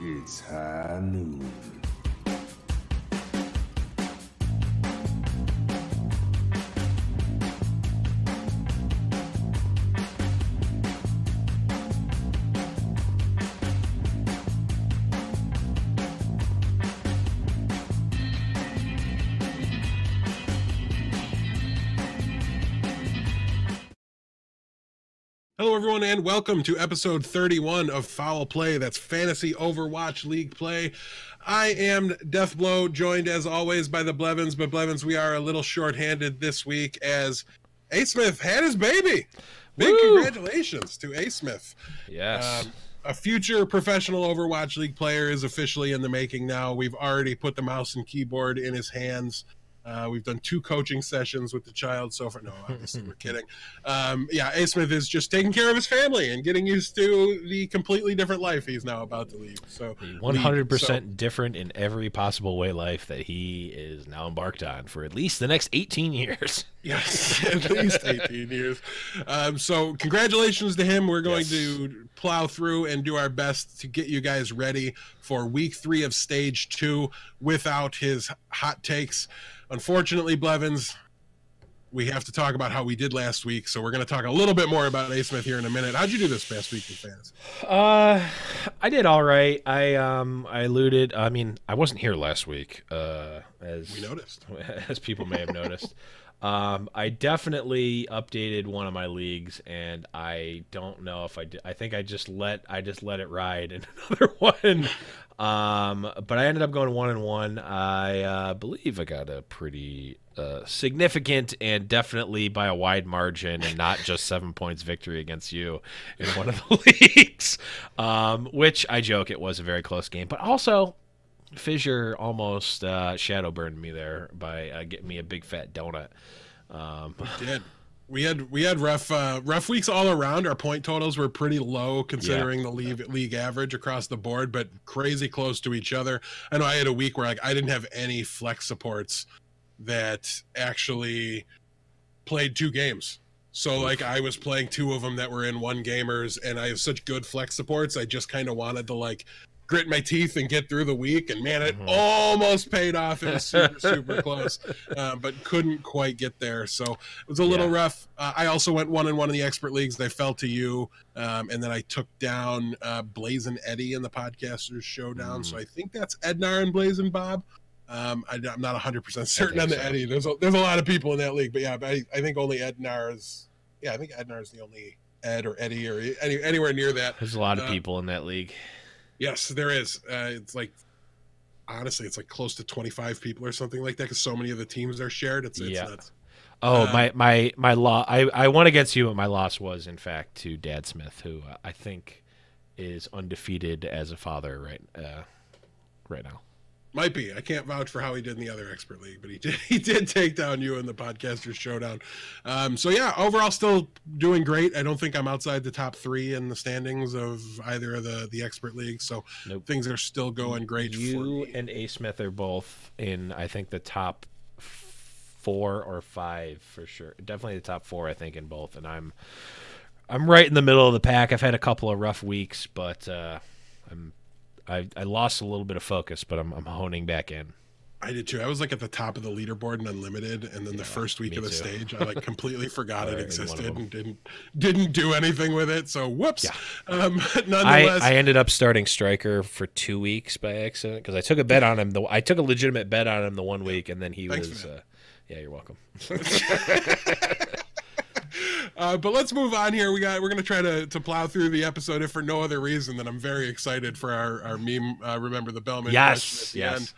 It's high noon. Hello, everyone, and welcome to episode 31 of Foul Play. That's Fantasy Overwatch League Play. I am DeathBlow, joined as always by the Blevins. But Blevins, we are a little short-handed this week as A. Smith had his baby. Big congratulations to A. Smith. Yes. A future professional Overwatch League player is officially in the making now. We've already put the mouse and keyboard in his hands. We've done 2 coaching sessions with the child so far. No, obviously we're kidding. Yeah, A. Smith is just taking care of his family and getting used to the completely different life he's now about to lead. So 100% different in every possible way life that he is now embarked on for at least the next 18 years. Yes, at least 18 years. So congratulations to him. We're going to plow through and do our best to get you guys ready for week 3 of stage 2 without his hot takes. Unfortunately, Blevins, we have to talk about how we did last week, so we're going to talk a little bit more about A. Smith here in a minute. How'd you do this past week in fantasy? I did all right. I alluded. I mean, I wasn't here last week, as we noticed, as people may have noticed. I definitely updated one of my leagues, and I don't know if I did. I think I just let it ride in another one. But I ended up going 1-1. I believe I got a pretty significant and definitely by a wide margin, and not just 7 points victory against you in one of the leagues. Which I joke, it was a very close game, but also Fissure almost shadow burned me there by getting me a big fat donut. We did. We had rough weeks all around. Our point totals were pretty low considering the league average across the board, but crazy close to each other. I know I had a week where I didn't have any flex supports that actually played 2 games. So I was playing 2 of them that were in 1 gamers, and I have such good flex supports. I just kind of wanted to grit my teeth and get through the week, and man, it almost paid off. It was super close, but couldn't quite get there, so it was a little rough. I also went 1-1 in the expert leagues. They fell to you, and then I took down Blazin' Eddie in the Podcasters Showdown. So I think that's Ednar and Blazin' Bob. I'm not 100% certain on the Eddie. There's a lot of people in that league, but yeah, I think only Ednar is. Yeah, I think Ednar is the only Ed or Eddie or anywhere near that. There's a lot of people in that league. Yes, there is. It's honestly, it's close to 25 people or something like that, because so many of the teams are shared. It's nuts. Oh, my loss. I won against you, but my loss was in fact to Dad Smith, who I think is undefeated as a father right now. Might be. I can't vouch for how he did in the other expert league, but he did take down you in the Podcasters Showdown. So yeah, overall still doing great. I don't think I'm outside the top 3 in the standings of either of the expert leagues, so things are still going great. You and A. Smith are both in, I think, the top 4 or 5 for sure. Definitely the top 4, I think, in both. And I'm right in the middle of the pack. I've had a couple of rough weeks, but I lost a little bit of focus, but I'm honing back in. I did too. I was at the top of the leaderboard in Unlimited, and then the first week of the stage, I completely forgot it existed and didn't do anything with it. So whoops. Yeah. Nonetheless, I ended up starting Striker for 2 weeks by accident because I took a bet on him. I took a legitimate bet on him the 1 week, and then he was. Yeah, you're welcome. But let's move on here. We're going to try to plow through the episode, if for no other reason than I'm very excited for our meme. Remember the Bellman? Yes. At the end.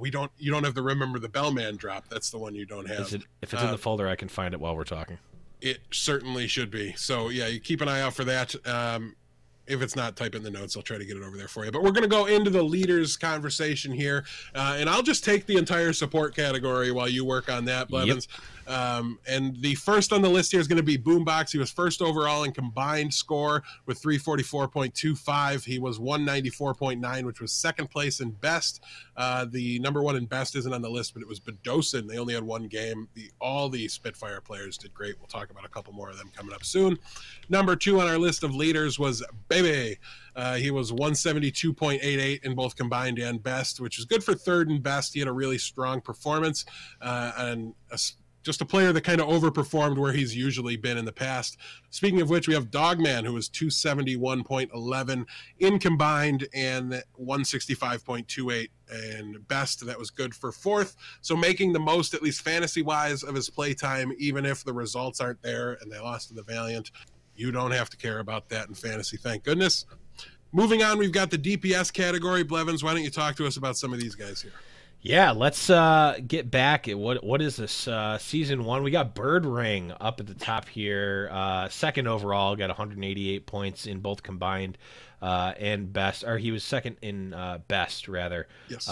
You don't have the Remember the Bellman drop. That's the one you don't have. If it's in the folder, I can find it while we're talking. It certainly should be. So yeah, you keep an eye out for that. If it's not, type in the notes. I'll try to get it over there for you. But we're going to go into the leaders conversation here. And I'll just take the entire support category while you work on that, Blevins. And the first on the list here is going to be Boombox. He was first overall in combined score with 344.25. He was 194.9, which was second place in best. The number one in best isn't on the list, but it was Bedosin. They only had one game. All the Spitfire players did great. We'll talk about a couple more of them coming up soon. Number two on our list of leaders was Bebe. He was 172.88 in both combined and best, which is good for third and best. He had a really strong performance and just a player that kind of overperformed where he's usually been in the past. Speaking of which, we have Dogman, who was 271.11 in combined and 165.28 in best. That was good for fourth. So making the most, at least fantasy-wise, of his play time, even if the results aren't there and they lost to the Valiant. You don't have to care about that in fantasy, thank goodness. Moving on, we've got the DPS category. Blevins, why don't you talk to us about some of these guys here? Yeah, let's get back at what is this season one? We got Bird Ring up at the top here, second overall, got 188 points in both combined and best. Or he was second in best rather. Yes.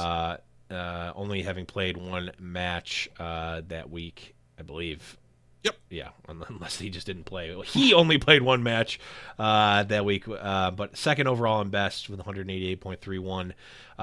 Only having played one match that week, I believe. Yep. Yeah, unless he just didn't play. He only played one match that week, but second overall and best with 188.31.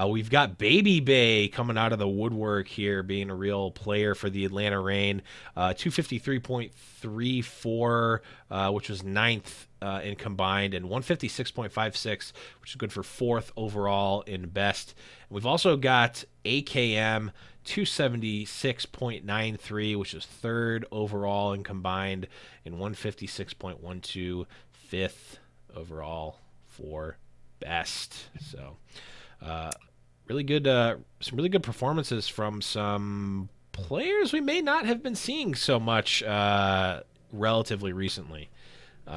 We've got Baby Bay coming out of the woodwork here, being a real player for the Atlanta Reign. 253.34, which was ninth in combined, and 156.56, which is good for fourth overall in best. And we've also got AKM 276.93, which is third overall in combined, and 156.12, fifth overall for best. So really good, some really good performances from some players we may not have been seeing so much relatively recently.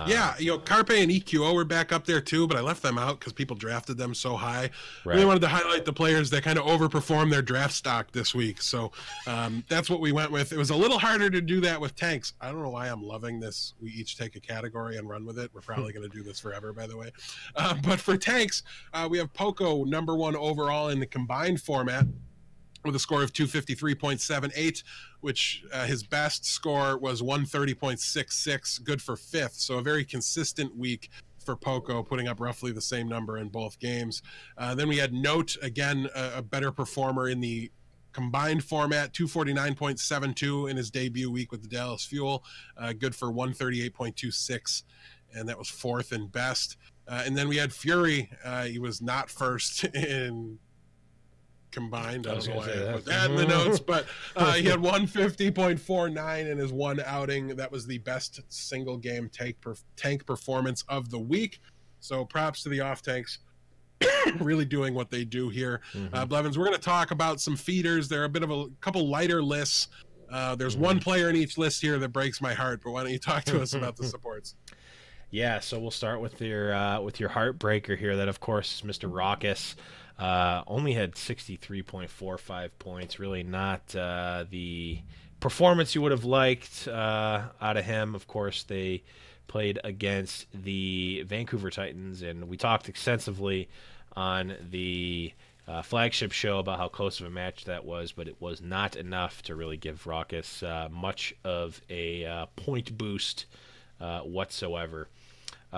Yeah, Carpe and EQO were back up there too, but I left them out because people drafted them so high. Right. Really wanted to highlight the players that kind of overperformed their draft stock this week. So that's what we went with. It was a little harder to do that with tanks. I don't know why I'm loving this. We each take a category and run with it. We're probably going to do this forever, by the way. But for tanks, we have Poco, number one overall in the combined format, with a score of 253.78, which his best score was 130.66, good for fifth. So a very consistent week for Poco, putting up roughly the same number in both games. Then we had Note, again, a better performer in the combined format, 249.72 in his debut week with the Dallas Fuel, good for 138.26, and that was fourth in best. And then we had Fury. He was not first in combined. I don't know why I put that in the notes, but he had 150.49 in his one outing. That was the best single game tank performance of the week. So props to the off tanks, really doing what they do here. Blevins, we're going to talk about some feeders. There are a bit of a couple lighter lists. There's one player in each list here that breaks my heart, but why don't you talk to us about the supports? Yeah, so we'll start with your heartbreaker here. That, of course, is Mr. Raucus. Only had 63.45 points. Really not the performance you would have liked out of him. Of course, they played against the Vancouver Titans, and we talked extensively on the flagship show about how close of a match that was, but it was not enough to really give Raucus much of a point boost whatsoever.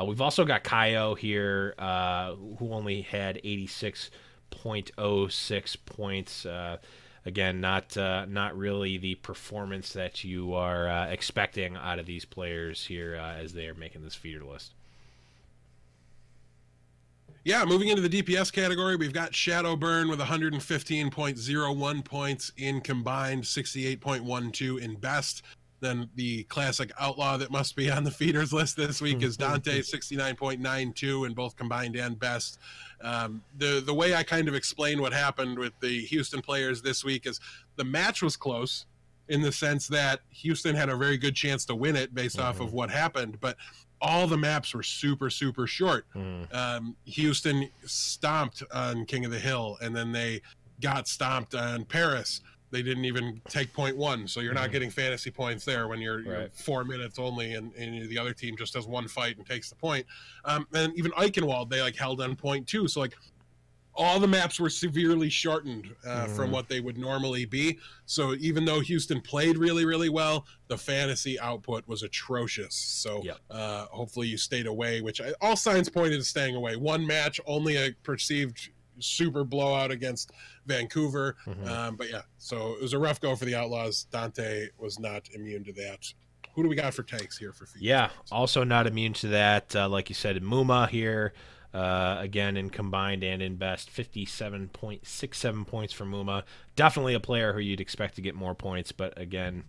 We've also got Kaio here, who only had 86.06 points. Again, not really the performance that you are expecting out of these players here as they are making this feeder list. Yeah, moving into the DPS category, we've got Shadowburn with 115.01 points in combined, 68.12 in best. Then the classic outlaw that must be on the feeders list this week is Dante, 69.92 in both combined and best. The way I kind of explain what happened with the Houston players this week is the match was close in the sense that Houston had a very good chance to win it based off of what happened, but all the maps were super, super short. Houston stomped on King of the Hill, and then they got stomped on Paris. They didn't even take 0.1, so you're not getting fantasy points there when you're 4 minutes only, and the other team just does one fight and takes the point. And even Eichenwald, they held on 0.2. So all the maps were severely shortened from what they would normally be. So even though Houston played really, really well, the fantasy output was atrocious. So hopefully you stayed away, which all signs pointed to staying away. One match, only a perceived super blowout against Vancouver. But yeah, so it was a rough go for the Outlaws. Dante was not immune to that. Who do we got for takes here for features? Yeah, also not immune to that. Like you said, Muma here. Again, in combined and in best, 57.67 points for Muma. Definitely a player who you'd expect to get more points, but again,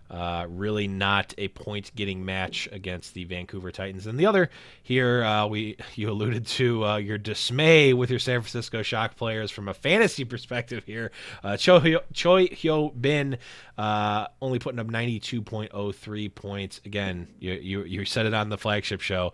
really not a point-getting match against the Vancouver Titans. And the other here, you alluded to your dismay with your San Francisco Shock players from a fantasy perspective here. Choi Hyo Bin only putting up 92.03 points. Again, you said it on the flagship show.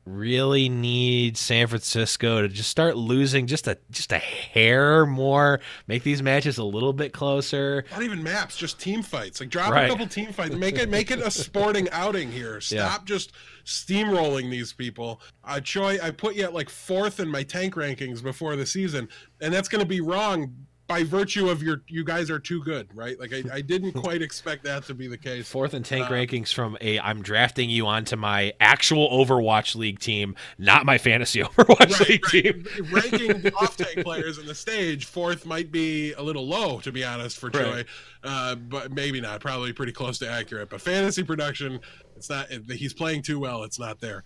Really need San Francisco to just start losing just a hair more, make these matches a little bit closer. Not even maps, just team fights. Like drop a couple team fights, make it a sporting outing here. Stop just steamrolling these people. Choi, I put you at like 4th in my tank rankings before the season, and that's going to be wrong by virtue of you guys are too good, right? Like I didn't quite expect that to be the case. 4th in tank rankings from I'm drafting you onto my actual Overwatch League team, not my fantasy Overwatch League team. Ranking off tank players in the stage, 4th might be a little low, to be honest, for Choi. But maybe not. Probably pretty close to accurate. But fantasy production, it's not. He's playing too well. It's not there.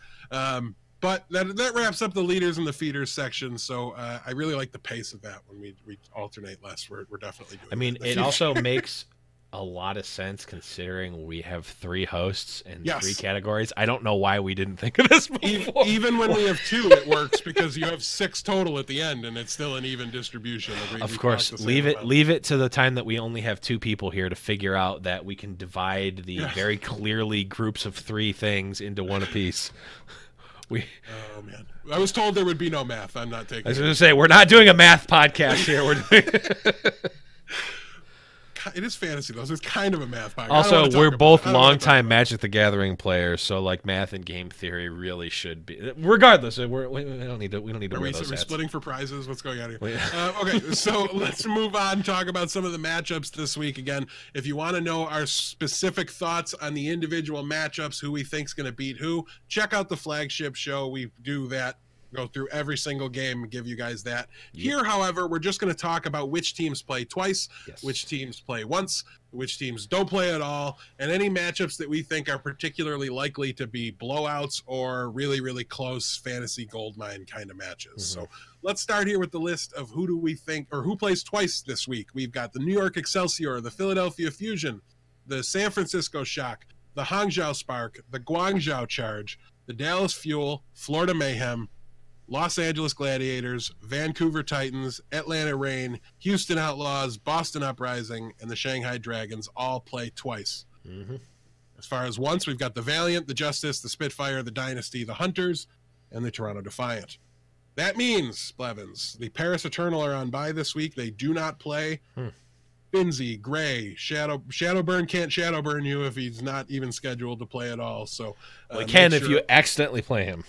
But that wraps up the leaders and the feeders section. So I really like the pace of that when we alternate less. We're definitely doing. I mean, it also makes a lot of sense considering we have 3 hosts and 3 categories. I don't know why we didn't think of this before. Even when we have 2, it works because you have 6 total at the end, and it's still an even distribution. Of course, leave it to the time that we only have 2 people here to figure out that we can divide the very clearly groups of 3 things into one apiece. Oh man, I was told there would be no math. I'm not taking. I was going to say we're not doing a math podcast here. We're doing. It is fantasy though, so it's kind of a math podcast. Also, we're both longtime Magic the Gathering players, so like math and game theory really should be. Regardless, we don't need to. We don't need to wear those hats. Splitting for prizes. What's going on here? Okay, so let's move on and talk about some of the matchups this week. Again, if you want to know our specific thoughts on the individual matchups, who we think's going to beat who, check out the flagship show. We do that. Go through every single game and give you guys that. Here, however, we're just going to talk about which teams play twice, which teams play once, which teams don't play at all, and any matchups that we think are particularly likely to be blowouts or really, really close fantasy goldmine kind of matches. So let's start here with the list of who do we think, or who plays twice this week. We've got the New York Excelsior, the Philadelphia Fusion, the San Francisco Shock, the Hangzhou Spark, the Guangzhou Charge, the Dallas Fuel, Florida Mayhem, Los Angeles Gladiators, Vancouver Titans, Atlanta Reign, Houston Outlaws, Boston Uprising, and the Shanghai Dragons all play twice. As far as once, we've got the Valiant, the Justice, the Spitfire, the Dynasty, the Hunters, and the Toronto Defiant. That means, Blevins, the Paris Eternal are on bye this week. They do not play. Binzy, Gray, Shadowburn can't Shadowburn you if he's not even scheduled to play at all. So we can if you accidentally play him.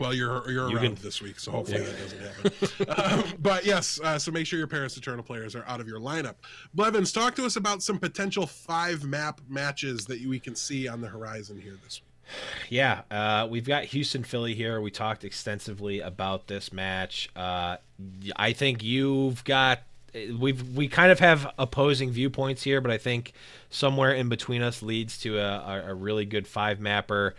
Well, you're around this week, so hopefully that doesn't happen. But yes, so make sure your Paris Eternal players are out of your lineup. Blevins, talk to us about some potential 5-map matches that we can see on the horizon here this week. Yeah, we've got Houston-Philly here. We talked extensively about this match. I think you've got we kind of have opposing viewpoints here, but I think somewhere in between us leads to a really good 5-mapper.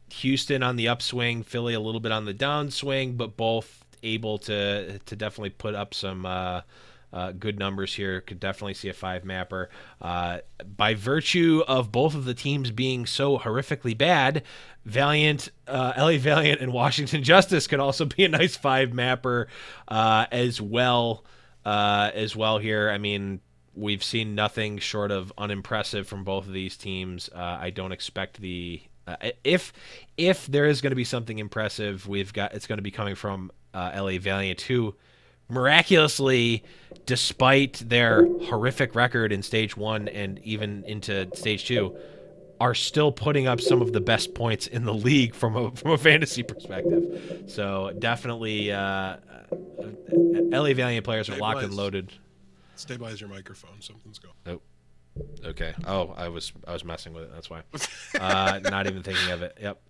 Houston on the upswing, Philly a little bit on the downswing, but both able to definitely put up some good numbers here. Could definitely see a 5-mapper. By virtue of both of the teams being so horrifically bad, Valiant, LA Valiant, and Washington Justice could also be a nice 5-mapper as well here. I mean, we've seen nothing short of unimpressive from both of these teams. I don't expect the if there is going to be something impressive, it's going to be coming from LA Valiant, who miraculously, despite their horrific record in stage 1 and even into stage 2, are still putting up some of the best points in the league from a fantasy perspective. So definitely, LA Valiant players are locked and loaded. Stabilize your microphone. Something's going. Oh, okay. Oh, I was messing with it. That's why. Not even thinking of it. Yep.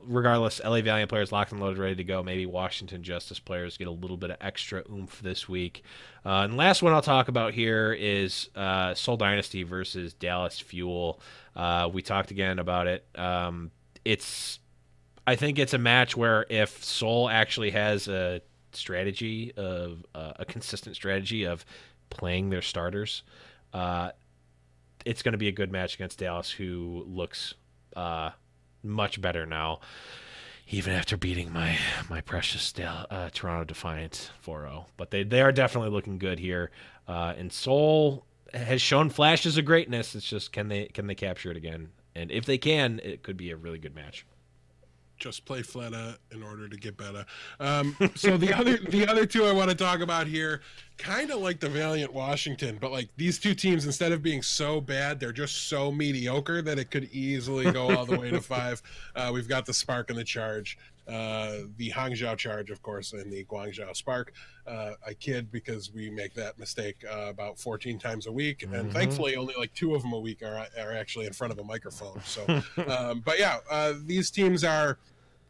Regardless, LA Valiant players locked and loaded, ready to go. Maybe Washington Justice players get a little bit of extra oomph this week. And last one I'll talk about here is Soul Dynasty versus Dallas Fuel. We talked again about it. I think it's a match where if Soul actually has a strategy of a consistent strategy of playing their starters, it's going to be a good match against Dallas, who looks much better now, even after beating my precious Toronto Defiant 4-0. But they are definitely looking good here. And Soul has shown flashes of greatness. It's just can they capture it again? And if they can, it could be a really good match. Just play Fleta in order to get better. So the other two I want to talk about here, kind of like the Valiant Washington, but like these two teams, instead of being so bad, they're just so mediocre that it could easily go all the way to 5. We've got the Spark and the Charge, the Hangzhou Charge, of course, and the Guangzhou Spark. I kid because we make that mistake about 14 times a week, and thankfully only like 2 of them a week are actually in front of a microphone. So, but yeah, these teams are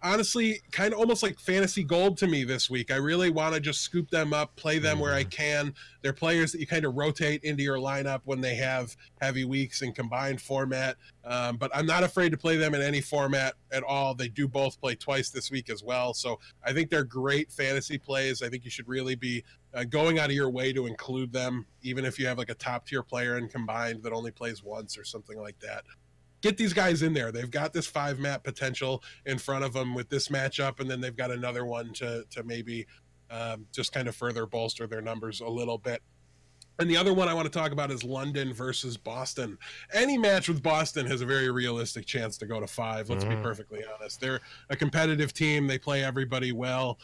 honestly kind of almost like fantasy gold to me this week. I really want to just scoop them up, play them where I can. They're players that you kind of rotate into your lineup when they have heavy weeks in combined format. But I'm not afraid to play them in any format at all. They do both play twice this week as well. So I think they're great fantasy plays. I think you should really be going out of your way to include them, even if you have like a top tier player in combined that only plays once or something like that. Get these guys in there. They've got this 5-map potential in front of them with this matchup, and then they've got another one to maybe just kind of further bolster their numbers a little bit. And the other one I want to talk about is London versus Boston. Any match with Boston has a very realistic chance to go to 5. Let's be perfectly honest. They're a competitive team. They play everybody well.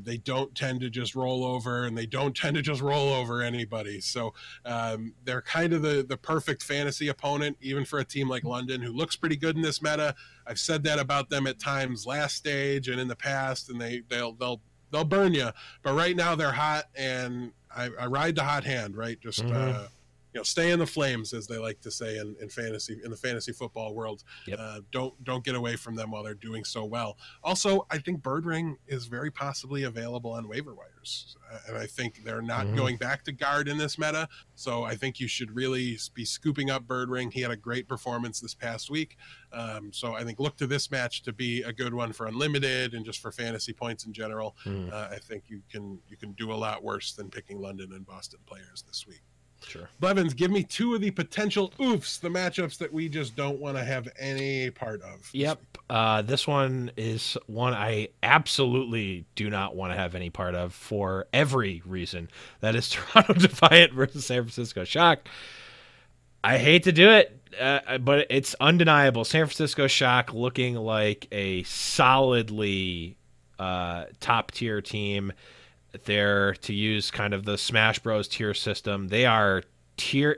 They don't tend to just roll over, and they don't tend to just roll over anybody. So they're kind of the perfect fantasy opponent, even for a team like London, who looks pretty good in this meta. I've said that about them at times last stage and in the past, and they'll burn you. But right now they're hot, and I ride the hot hand, right? Just stay in the flames, as they like to say in the fantasy football world. Yep. Don't get away from them while they're doing so well. Also, I think Bird Ring is very possibly available on waiver wires, and I think they're not going back to guard in this meta. So I think you should really be scooping up Bird Ring. He had a great performance this past week. So I think look to this match to be a good one for unlimited and just for fantasy points in general. I think you can do a lot worse than picking London and Boston players this week. Sure. Blevins, give me 2 of the potential oofs, the matchups that we just don't want to have any part of. Yep. This one is one I absolutely do not want to have any part of for every reason. That is Toronto Defiant versus San Francisco Shock. I hate to do it, but it's undeniable. San Francisco Shock looking like a solidly top-tier team. They're, to use kind of the Smash Bros tier system, they are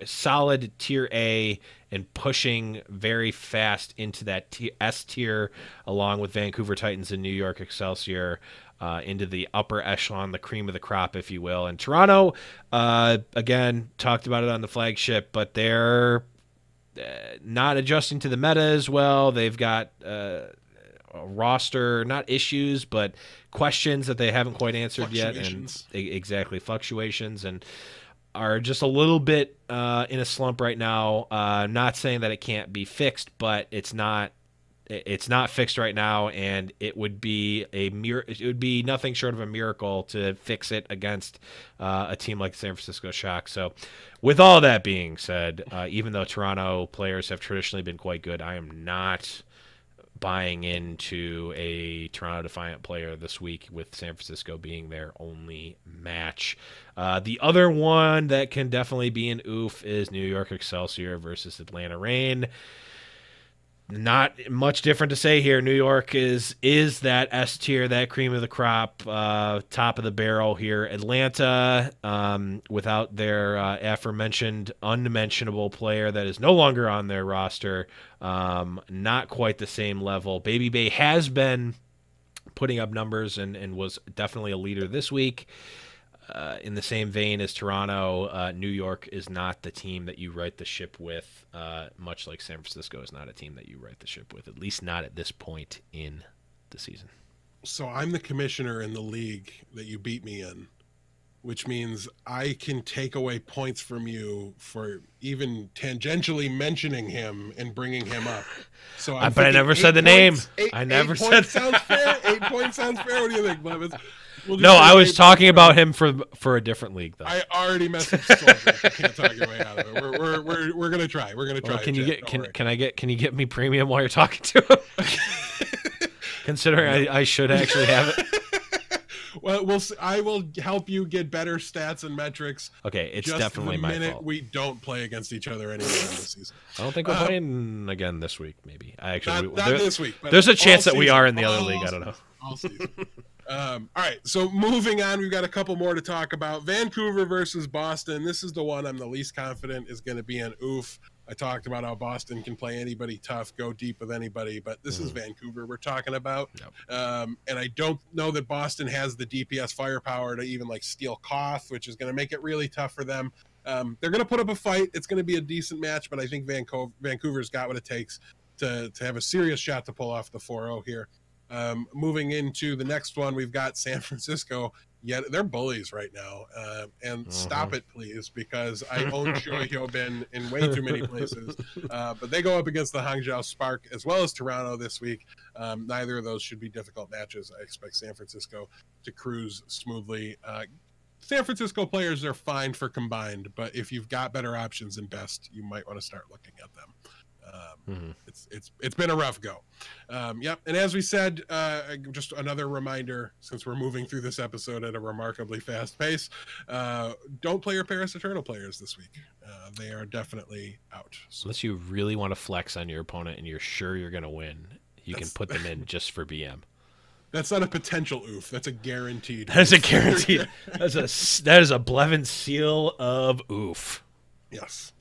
solid tier A and pushing very fast into that S tier, along with Vancouver Titans and New York Excelsior, into the upper echelon, the cream of the crop, if you will. And Toronto, again, talked about it on the flagship, but they're not adjusting to the meta as well. They've got roster, not issues, but questions that they haven't quite answered yet, and exactly fluctuations, and are just a little bit in a slump right now. Not saying that it can't be fixed, but it's not fixed right now, and it would be it would be nothing short of a miracle to fix it against a team like the San Francisco Shock. So with all that being said, even though Toronto players have traditionally been quite good, I am not buying into a Toronto Defiant player this week, with San Francisco being their only match. The other one that can definitely be an oof is New York Excelsior versus Atlanta Reign. Not much different to say here. New York is that S tier, that cream of the crop, top of the barrel here. Atlanta, without their aforementioned unmentionable player that is no longer on their roster, not quite the same level. Baby Bay has been putting up numbers and was definitely a leader this week. In the same vein as Toronto, New York is not the team that you right the ship with, much like San Francisco is not a team that you right the ship with, at least not at this point in the season. So I'm the commissioner in the league that you beat me in, which means I can take away points from you for even tangentially mentioning him and bringing him up. So but I never said the name. I never said. Sounds fair. 8 points sounds fair. What do you think, Blevins? No, I was talking about him for a different league, though. I already messaged Soldier. I can't talk your way out of it. We're gonna try. We're gonna try. Can you get me premium while you're talking to him? Considering I should actually have it. Well, I will help you get better stats and metrics. Okay, it's definitely my fault. The minute we don't play against each other anymore in the season. I don't think we're playing again this week. Maybe not this week. But there's a chance that we are in the other league. I don't know. All season. All right, so moving on, we've got a couple more to talk about. Vancouver versus Boston. This is the one I'm the least confident is going to be an oof. I talked about how Boston can play anybody tough, go deep with anybody, but this is Vancouver we're talking about. Yep. And I don't know that Boston has the DPS firepower to even like steal Koth, which is going to make it really tough for them. They're going to put up a fight. It's going to be a decent match, but I think Vancouver's got what it takes to have a serious shot to pull off the 4-0 here. Moving into the next one, we've got San Francisco. Yeah, they're bullies right now. And stop it, please, because I own Choi Hyobin in way too many places. But they go up against the Hangzhou Spark as well as Toronto this week. Neither of those should be difficult matches. I expect San Francisco to cruise smoothly. San Francisco players are fine for combined, but if you've got better options than best, you might want to start looking at them. It's been a rough go. Yep. And as we said, just another reminder, since we're moving through this episode at a remarkably fast pace, don't play your Paris Eternal players this week. They are definitely out. So. Unless you really want to flex on your opponent and you're sure you're going to win, you can put them in just for BM. That's not a potential oof. That's a guaranteed. That's a guaranteed. That is a Blevins seal of oof. Yes.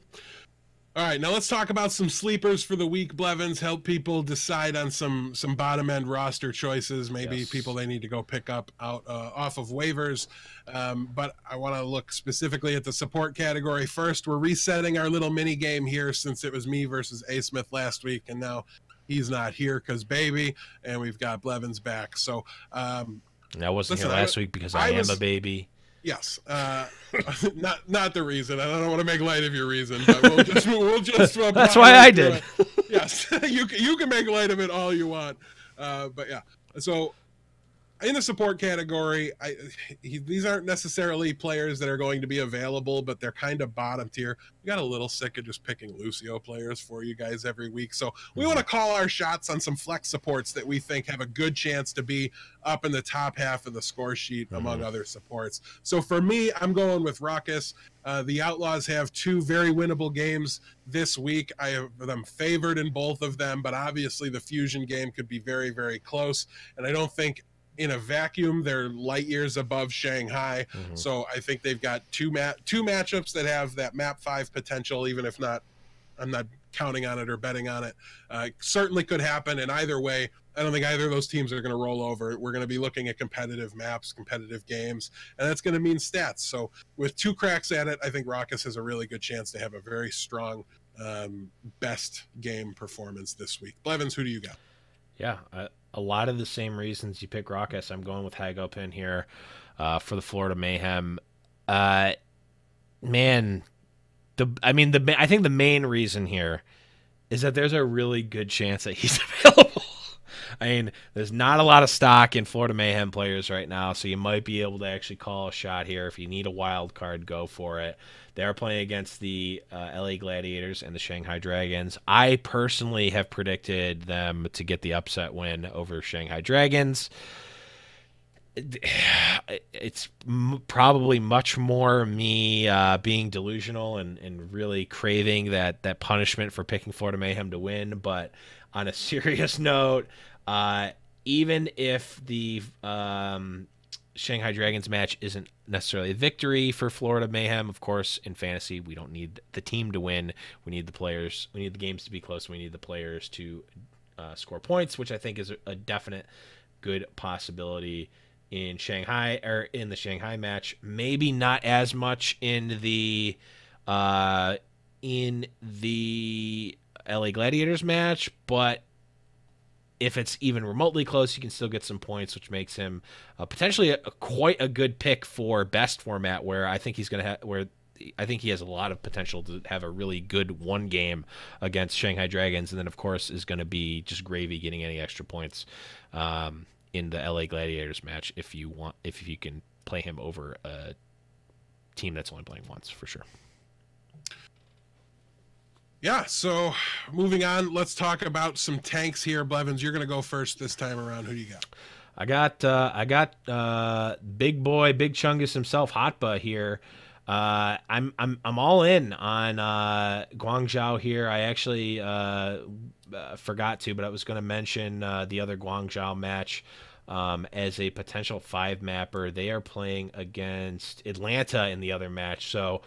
All right, now let's talk about some sleepers for the week, Blevins. Help people decide on some bottom end roster choices, maybe people they need to go pick up out off of waivers. But I want to look specifically at the support category first. We're resetting our little mini game here since it was me versus A Smith last week, and now he's not here because baby, and we've got Blevins back. So I wasn't here last week because I am a baby. Yes, not the reason. I don't want to make light of your reason, but we'll just. That's why I did. Yes, you can make light of it all you want, but yeah. So in the support category, these aren't necessarily players that are going to be available, but they're kind of bottom tier. We got a little sick of just picking Lucio players for you guys every week, so we want to call our shots on some flex supports that we think have a good chance to be up in the top half of the score sheet among other supports. So for me, I'm going with Raucus. The Outlaws have 2 very winnable games this week. I have them favored in both of them, but obviously the Fusion game could be very, very close, and I don't think in a vacuum they're light years above Shanghai. So I think they've got two matchups that have that map 5 potential, even if not, I'm not counting on it or betting on it. Certainly could happen, and either way, I don't think either of those teams are going to roll over. We're going to be looking at competitive maps, competitive games, and that's going to mean stats. So with 2 cracks at it, I think Raucus has a really good chance to have a very strong best game performance this week. Blevins, who do you got? Yeah, a lot of the same reasons you pick Raucus. I'm going with Hagopin here for the Florida Mayhem. I think the main reason here is that there's a really good chance that he's available. I mean, there's not a lot of stock in Florida Mayhem players right now, so you might be able to actually call a shot here. If you need a wild card, go for it. They're playing against the LA Gladiators and the Shanghai Dragons. I personally have predicted them to get the upset win over Shanghai Dragons. It's probably much more me being delusional and really craving that punishment for picking Florida Mayhem to win, but on a serious note, even if the Shanghai Dragons match isn't necessarily a victory for Florida Mayhem, of course, in fantasy, we don't need the team to win. We need the players. We need the games to be close. We need the players to score points, which I think is a definite good possibility in Shanghai, or in the Shanghai match. Maybe not as much in the LA Gladiators match, but if it's even remotely close, you can still get some points, which makes him potentially quite a good pick for best format, where I think he's going to have, where I think he has a lot of potential to have a really good one game against Shanghai Dragons, and then of course is going to be just gravy getting any extra points in the LA Gladiators match if you can play him over a team that's only playing once, for sure. Yeah, so moving on, let's talk about some tanks here. Blevins, you're going to go first this time around. Who do you got? I got big boy, Big Chungus himself, Hotba here. I'm all in on Guangzhou here. I actually forgot to, but I was going to mention the other Guangzhou match as a potential 5-mapper. They are playing against Atlanta in the other match, so.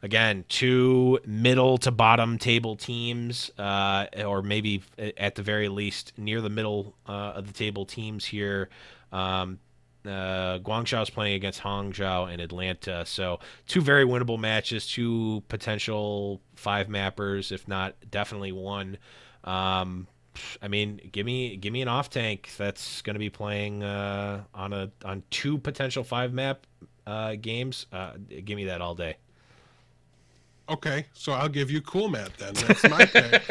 Again, 2 middle to bottom table teams, or maybe at the very least near the middle of the table teams here. Guangzhou is playing against Hangzhou and Atlanta, so 2 very winnable matches, 2 potential 5-mappers, if not definitely one. I mean, give me an off tank that's going to be playing on 2 potential 5-map games. Give me that all day. Okay, so I'll give you Cool Matt then. That's my pick.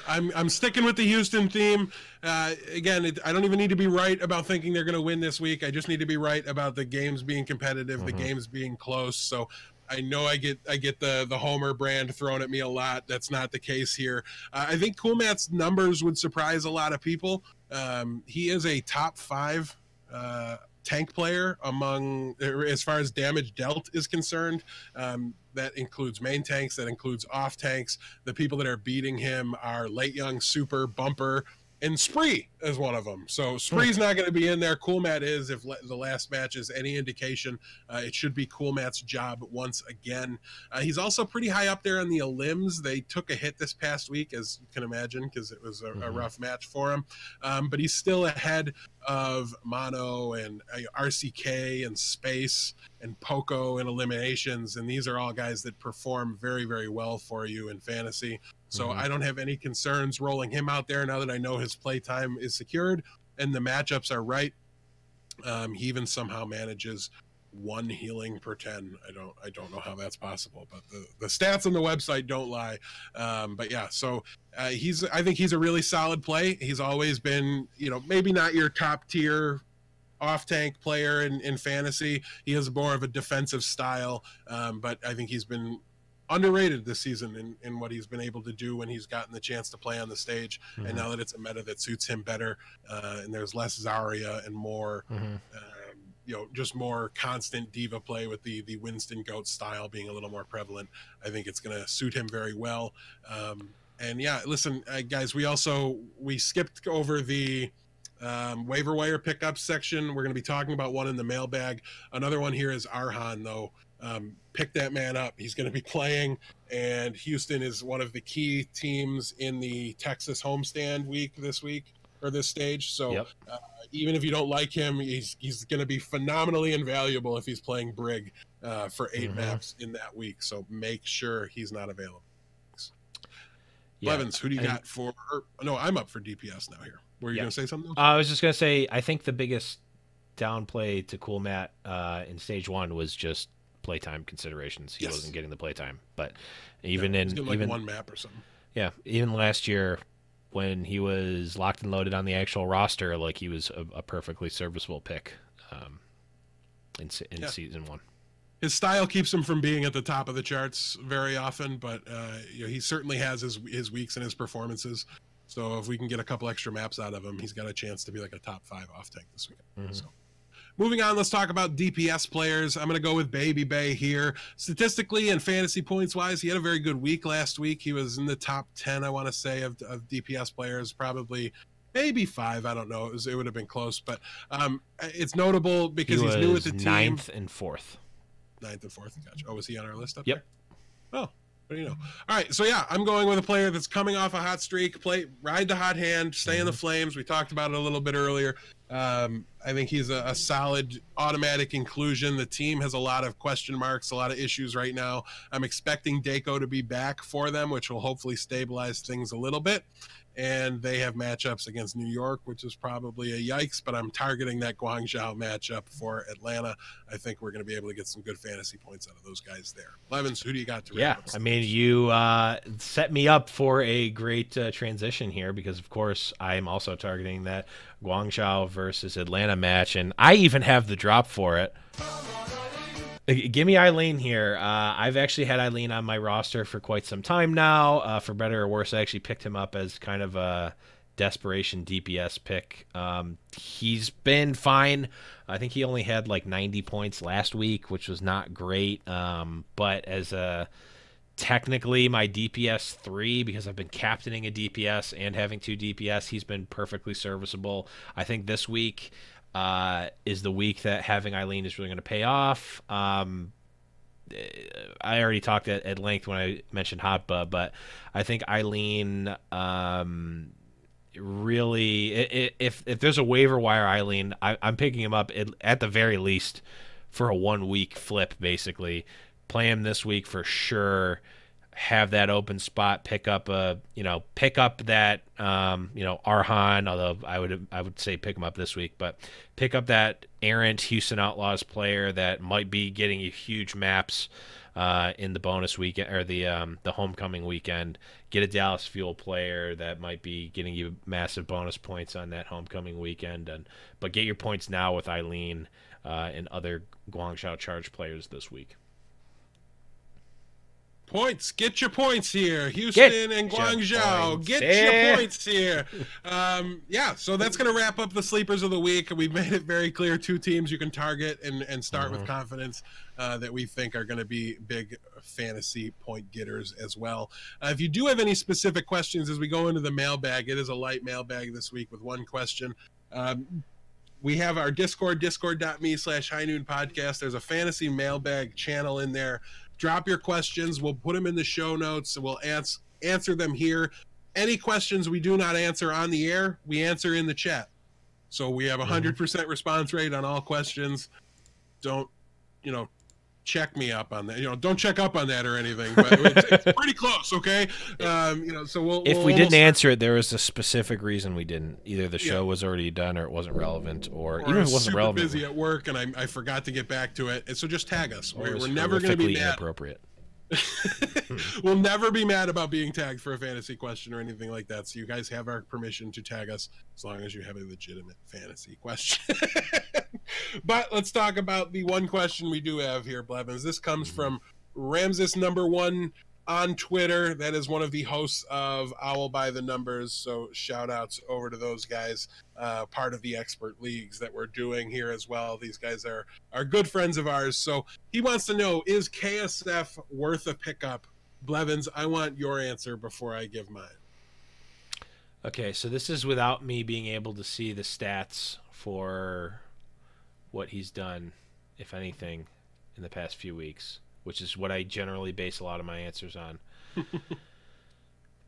I'm sticking with the Houston theme. Again, I don't even need to be right about thinking they're going to win this week. I just need to be right about the games being competitive, the games being close. So I know I get the Homer brand thrown at me a lot. That's not the case here. I think Cool Matt's numbers would surprise a lot of people. He is a top 5 tank player among, as far as damage dealt is concerned. That includes main tanks, that includes off tanks. The people that are beating him are Late Young, Super, Bumper, and Spree is one of them. So Spree's not going to be in there. Cool Matt is. If the last match is any indication, it should be Cool Matt's job once again. He's also pretty high up there on the elims. They took a hit this past week, as you can imagine, because it was a rough match for him. But he's still ahead of Mono and RCK and Space and Poco in eliminations. And these are all guys that perform very, very well for you in fantasy. So I don't have any concerns rolling him out there now that I know his play time is secured and the matchups are right. He even somehow manages 1 healing per 10. I don't know how that's possible, but the stats on the website don't lie. But yeah, so I think he's a really solid play. He's always been, maybe not your top tier off tank player in fantasy. He has more of a defensive style, but I think he's been underrated this season in what he's been able to do when he's gotten the chance to play on the stage. And now that it's a meta that suits him better, and there's less Zarya and more, just more constant diva play with the Winston Goat style being a little more prevalent, I think it's going to suit him very well. And yeah, listen, guys, we skipped over the waiver wire pickup section. We're going to be talking about one in the mailbag. Another one here is Arhan, though. Pick that man up. He's going to be playing, and Houston is one of the key teams in the Texas homestand week this stage. So even if you don't like him, he's going to be phenomenally invaluable if he's playing Brig for 8 maps in that week. So make sure he's not available. Blevins, who do you got for? No, I'm up for DPS now here. Were you going to say something? I was just going to say, I think the biggest downplay to Cool Matt in stage 1 was just playtime considerations. He wasn't getting the playtime, but even even one map or something. Yeah, even last year when he was locked and loaded on the actual roster, like he was a perfectly serviceable pick in season 1. His style keeps him from being at the top of the charts very often, but he certainly has his weeks and his performances. So if we can get a couple extra maps out of him, he's got a chance to be like a top 5 off tank this weekend. So moving on, let's talk about DPS players. I'm going to go with Baby Bay here. Statistically and fantasy points wise, he had a very good week last week. He was in the top 10, I want to say, of DPS players, probably maybe 5. I don't know. It would have been close, but it's notable because he's new with the team. 9th and 4th. 9th and 4th. Gotcha. Oh, was he on our list up Yep. there? Oh. What do you know? All right, so yeah, I'm going with a player that's coming off a hot streak. Ride the hot hand, stay in the flames. We talked about it a little bit earlier. I think he's a solid automatic inclusion. The team has a lot of question marks, a lot of issues right now. I'm expecting Dako to be back for them, which will hopefully stabilize things a little bit. And they have matchups against New York, which is probably a yikes, but I'm targeting that Guangzhou matchup for Atlanta. I think we're going to be able to get some good fantasy points out of those guys there. Blevins, who do you got to wrap up? I mean, you set me up for a great transition here because, of course, I'm also targeting that Guangzhou versus Atlanta match, and I even have the drop for it. Gimme Eileen here. I've actually had Eileen on my roster for quite some time now. For better or worse, I actually picked him up as kind of a desperation DPS pick. He's been fine. I think he only had like 90 points last week, which was not great. But as technically my DPS 3, because I've been captaining a DPS and having 2 DPS, he's been perfectly serviceable. I think this week is the week that having Eileen is really going to pay off. I already talked at length when I mentioned Hotba, but I think Eileen really, if there's a waiver wire Eileen, I'm picking him up at the very least for a 1-week flip, basically. Play him this week for sure. Have that open spot, pick up that Arhan, although I would say pick him up this week, but pick up that errant Houston Outlaws player that might be getting you huge maps in the bonus weekend or the homecoming weekend. Get a Dallas Fuel player that might be getting you massive bonus points on that homecoming weekend, but get your points now with Eileen and other Guangzhou Charge players this week. Points. Get your points here. Houston and Guangzhou. Get your points here. Yeah, so that's going to wrap up the sleepers of the week. We've made it very clear 2 teams you can target and start with confidence that we think are going to be big fantasy point getters as well. If you do have any specific questions as we go into the mailbag, it is a light mailbag this week with 1 question. We have our Discord, discord.me/highnoonpodcast. There's a fantasy mailbag channel in there. Drop your questions. We'll put them in the show notes, and we'll answer them here. Any questions we do not answer on the air, we answer in the chat. So we have 100% response rate on all questions. Don't, check me up on that. Don't check up on that or anything, but it's pretty close, okay? So we'll if we didn't answer it, there was a specific reason we didn't. Either the show was already done, or it wasn't relevant, or even if it wasn't relevant, busy at work and I forgot to get back to it. And so just tag us. We're never going to be mad. Inappropriate. We'll never be mad about being tagged for a fantasy question or anything like that. So you guys have our permission to tag us as long as you have a legitimate fantasy question. But let's talk about the 1 question we do have here, Blevins. This comes from Ramses #1 on Twitter. That is one of the hosts of Owl by the Numbers. So shout outs over to those guys, part of the expert leagues that we're doing here as well. These guys are good friends of ours. So he wants to know, is KSF worth a pickup? Blevins, I want your answer before I give mine. Okay, so this is without me being able to see the stats for what he's done, if anything, in the past few weeks, which is what I generally base a lot of my answers on.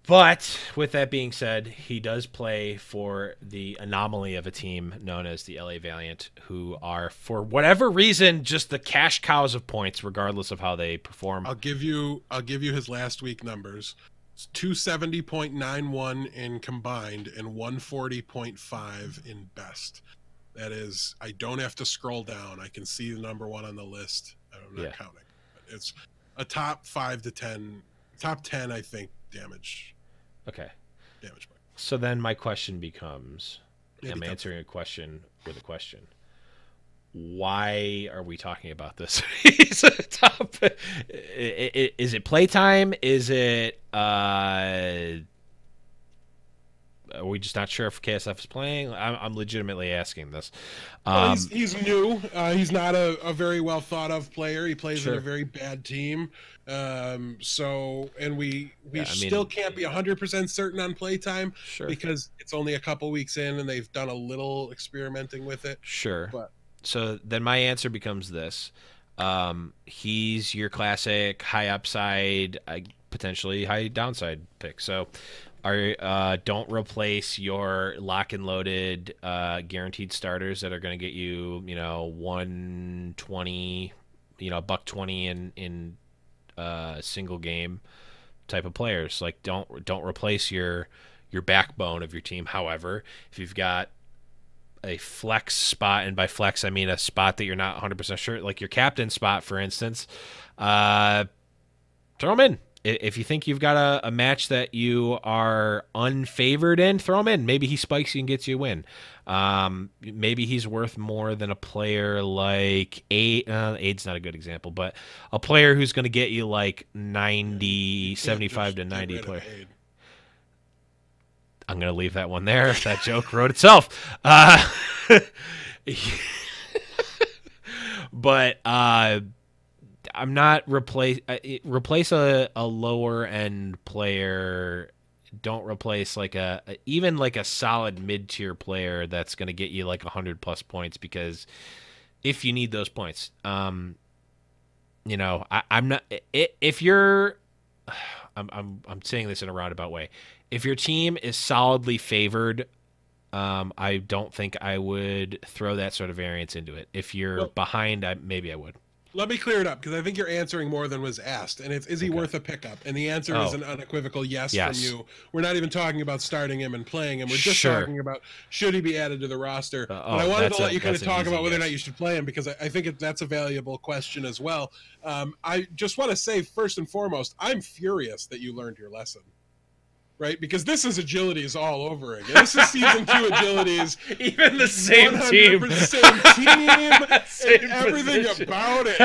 But with that being said, he does play for the anomaly of a team known as the LA Valiant, who are, for whatever reason, just the cash cows of points, regardless of how they perform. I'll give you his last week numbers. It's 270.91 in combined and 140.5 in best. That is, I don't have to scroll down. I can see the #1 on the list. I'm not counting. But it's a top 5 to 10, top 10, I think, damage. Okay. Damage point. So then my question becomes, I'm answering a question with a question. Why are we talking about this? Is it playtime? Is it Are we just not sure if KSF is playing? I'm legitimately asking this. Well, he's new. He's not a very well thought of player. He plays Sure. in a very bad team. So, and we Yeah, still can't be 100% certain on play time Sure. because it's only a couple weeks in and they've done a little experimenting with it. Sure. But so then my answer becomes this. He's your classic high upside, potentially high downside pick. So don't replace your lock and loaded guaranteed starters that are going to get you, 120, $120 in single game type of players. Like don't replace your backbone of your team. However, if you've got a flex spot, and by flex I mean a spot that you're not 100% sure, like your captain spot, for instance, throw him in. If you think you've got a match that you are unfavored in, throw him in. Maybe he spikes you and gets you a win. Maybe he's worth more than a player like Aid's not a good example, but a player who's going to get you like 75 to 90 player. I'm going to leave that one there. That joke wrote itself. But I'm not replace a lower end player. Don't replace like even like a solid mid tier player that's going to get you like 100+ points, because if you need those points, I'm not. If you're, I'm saying this in a roundabout way. If your team is solidly favored, I don't think I would throw that sort of variance into it. If you're behind, maybe I would. Let me clear it up, because I think you're answering more than was asked. And is he worth a pickup? And the answer is an unequivocal yes from you. We're not even talking about starting him and playing him. We're just talking about should he be added to the roster. But I wanted to let you kind of talk about whether or not you should play him, because I think that's a valuable question as well. I just want to say, first and foremost, I'm furious that you learned your lesson. Right, because this is agilities all over again. This is season 2 agilities. Even the same team, same team, and everything about it.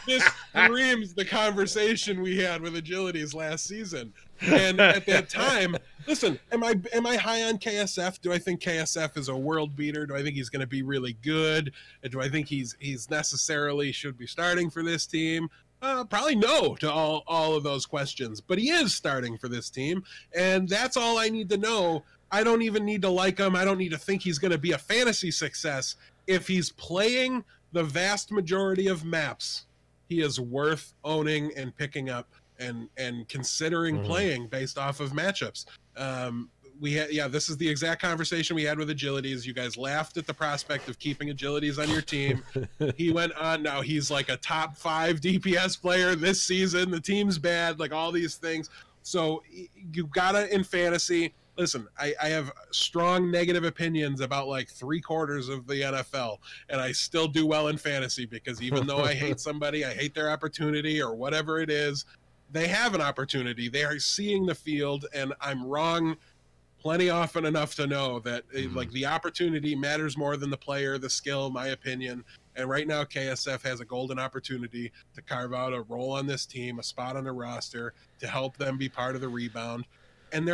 This screams the conversation we had with agilities last season. And at that time, listen, am I high on KSF? Do I think KSF is a world beater? Do I think he's going to be really good? Do I think he's necessarily should be starting for this team? Probably no to all of those questions, but he is starting for this team, and that's all I need to know. I don't even need to like him. I don't need to think he's going to be a fantasy success. If he's playing the vast majority of maps, he is worth owning and picking up and considering playing based off of matchups. This is the exact conversation we had with agilities. You guys laughed at the prospect of keeping agilities on your team. He went on. Now he's like a top 5 DPS player this season. The team's bad, like all these things. So you gotta, in fantasy, listen, I have strong negative opinions about like 3/4 of the NFL, and I still do well in fantasy, because even though I hate somebody, I hate their opportunity or whatever it is, they have an opportunity. They are seeing the field, and I'm wrong plenty often enough to know that like the opportunity matters more than the player, the skill, my opinion. And right now KSF has a golden opportunity to carve out a role on this team, a spot on the roster, to help them be part of the rebound. And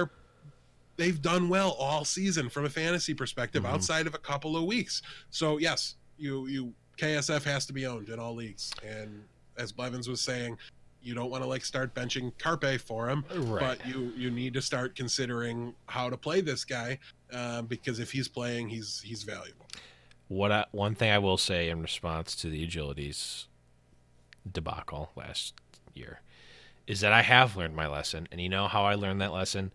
they've done well all season from a fantasy perspective, outside of a couple of weeks. So yes, you KSF has to be owned in all leagues. And as Blevins was saying, you don't want to like start benching Carpe for him, but you need to start considering how to play this guy, because if he's playing, he's valuable. One thing I will say in response to the agilities debacle last year is that I have learned my lesson, and you know how I learned that lesson?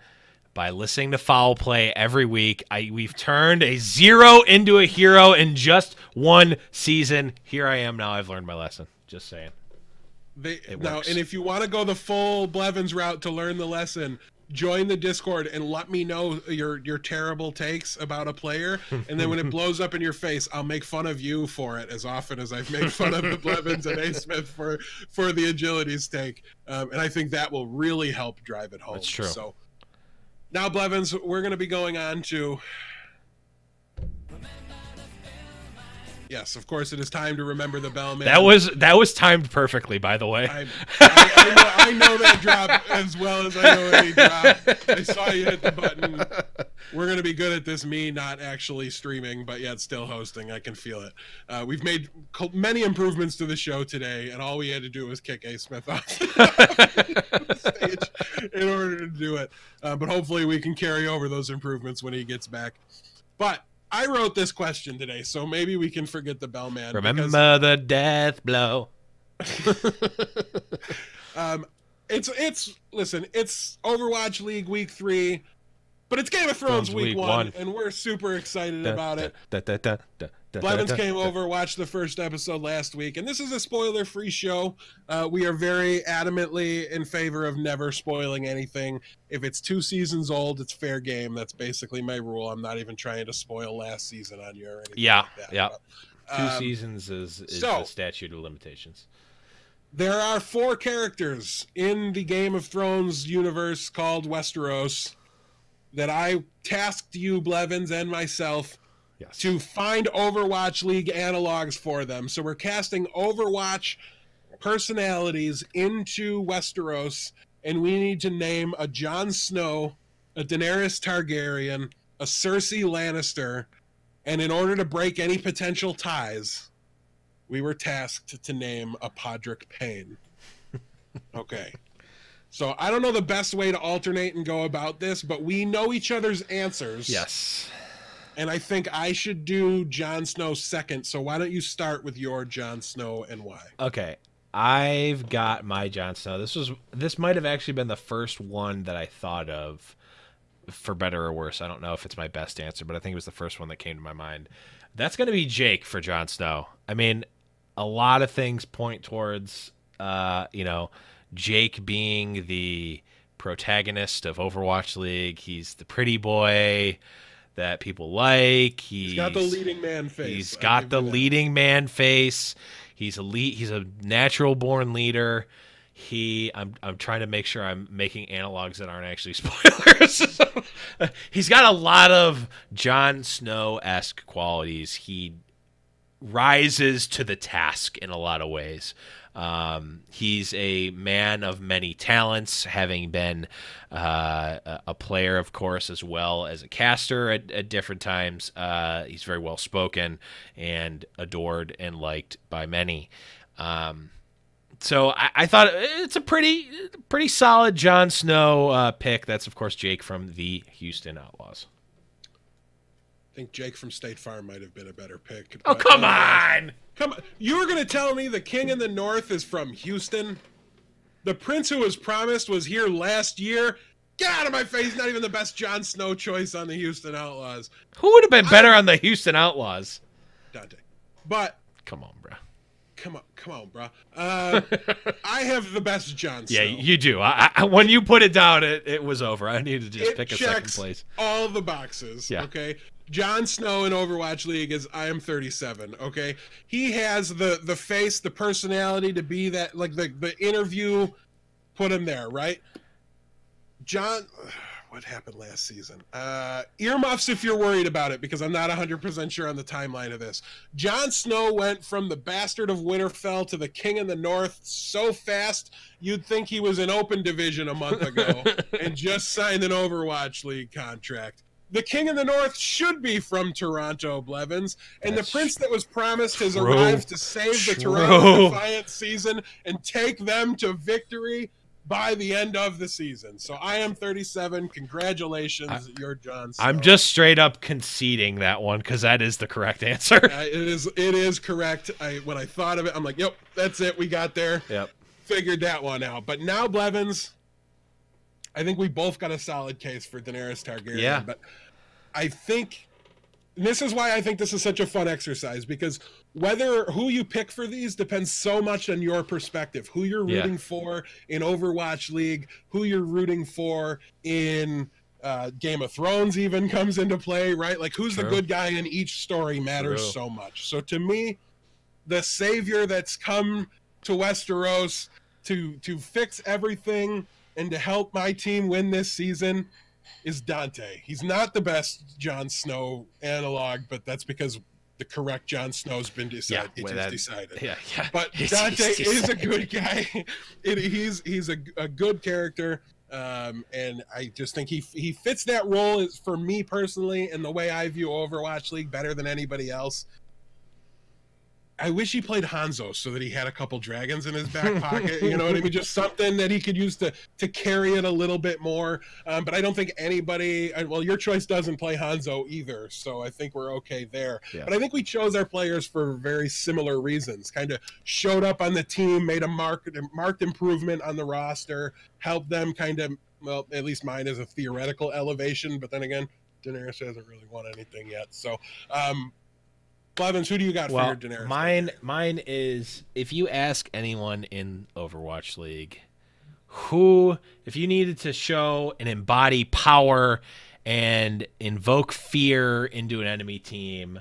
By listening to Foul Play every week. We've turned a 0 into a hero in just one season. Here I am now. I've learned my lesson. Just saying. And if you want to go the full Blevins route to learn the lesson, join the Discord and let me know your terrible takes about a player, and then when it blows up in your face, I'll make fun of you for it as often as I've made fun of the Blevins and A. Smith for the agilities take, and I think that will really help drive it home. That's true. So now, Blevins, we're going to be going on to Yes, of course, it is time to remember the bellman. That was timed perfectly, by the way. I know that drop as well as I know any drop. I saw you hit the button. We're going to be good at this, me not actually streaming, but yet still hosting. I can feel it. We've made many improvements to the show today, and all we had to do was kick A. Smith off the stage in order to do it. But hopefully we can carry over those improvements when he gets back. But I wrote this question today, so maybe we can forget the bellman. Remember the death blow. Listen, it's Overwatch League Week 3, but it's Game of Thrones Week 1, and we're super excited about it. Blevins came over, watched the first episode last week, and this is a spoiler-free show. We are very adamantly in favor of never spoiling anything. If it's 2 seasons old, it's fair game. That's basically my rule. I'm not even trying to spoil last season on you or anything like that. Yeah. But, 2 seasons is the statute of limitations. There are 4 characters in the Game of Thrones universe called Westeros that I tasked you, Blevins, and myself to find Overwatch League analogs for them. So we're casting Overwatch personalities into Westeros, and we need to name a Jon Snow, a Daenerys Targaryen, a Cersei Lannister, and in order to break any potential ties, we were tasked to name a Podrick Payne. Okay. So I don't know the best way to alternate and go about this, but we know each other's answers. Yes. And I think I should do Jon Snow second. So why don't you start with your Jon Snow and why? Okay. I've got my Jon Snow. This might have actually been the first one that I thought of, for better or worse. I don't know if it's my best answer, but I think it was the first one that came to my mind. That's going to be Jake for Jon Snow. I mean, a lot of things point towards, Jake being the protagonist of Overwatch League. He's the pretty boy that people like. He's got the leading man face. He's got the leading man face. He's a natural born leader. I'm trying to make sure I'm making analogs that aren't actually spoilers. He's got a lot of Jon Snow-esque qualities. He rises to the task in a lot of ways. He's a man of many talents, having been a player, of course, as well as a caster at different times. He's very well spoken and adored and liked by many. So I thought it's a pretty solid Jon Snow pick. That's, of course, Jake from the Houston Outlaws. I think Jake from State Farm might have been a better pick. Oh, come on! Come on. You were going to tell me the King in the North is from Houston? The Prince who was promised was here last year? Get out of my face. Not even the best Jon Snow choice on the Houston Outlaws. Who would have been better on the Houston Outlaws? Dante. But come on, bro. Come on, bro. I have the best Jon Snow. Yeah, you do. I when you put it down, it was over. I needed to just pick a second place. All the boxes. Yeah. Okay. Jon Snow in Overwatch League is I am 37. Okay. He has the face, the personality to be that, like the interview put him there, right? What happened last season? Earmuffs if you're worried about it, because I'm not 100% sure on the timeline of this. Jon Snow went from the Bastard of Winterfell to the King in the North so fast, you'd think he was in Open Division a month ago and just signed an Overwatch League contract. The King in the North should be from Toronto, Blevins, and the Prince that was promised has arrived to save the Toronto Defiance season and take them to victory by the end of the season. So I am 37. Congratulations, you're Jon Snow. I'm just straight up conceding that one because that is the correct answer. It is correct. When I thought of it, I'm like, yep, that's it. We got there. Yep. Figured that one out. But now, Blevins, I think we both got a solid case for Daenerys Targaryen. Yeah. But I think this is why I think this is such a fun exercise, because who you pick for these depends so much on your perspective, who you're rooting for in Overwatch League, who you're rooting for in Game of Thrones even comes into play, right? Like who's the good guy in each story matters so much. So to me, the savior that's come to Westeros to fix everything and to help my team win this season is Dante. He's not the best Jon Snow analog, but that's because the correct Jon Snow's been decided. Yeah, It is decided. Yeah. But Dante is a good guy. He's a good character. And I just think he fits that role for me personally, and the way I view Overwatch League better than anybody else. I wish he played Hanzo so that he had a couple dragons in his back pocket. You know what I mean? Just something that he could use to carry it a little bit more. But I don't think anybody. Well, your choice doesn't play Hanzo either, so I think we're okay there. Yeah. But I think we chose our players for very similar reasons. Kind of showed up on the team, made a marked improvement on the roster, helped them kind of. Well, at least mine is a theoretical elevation, but then again, Daenerys hasn't really won anything yet. So. Blevins, who do you got for your Daenerys? Mine is, if you ask anyone in Overwatch League, who, if you needed to show and embody power and invoke fear into an enemy team,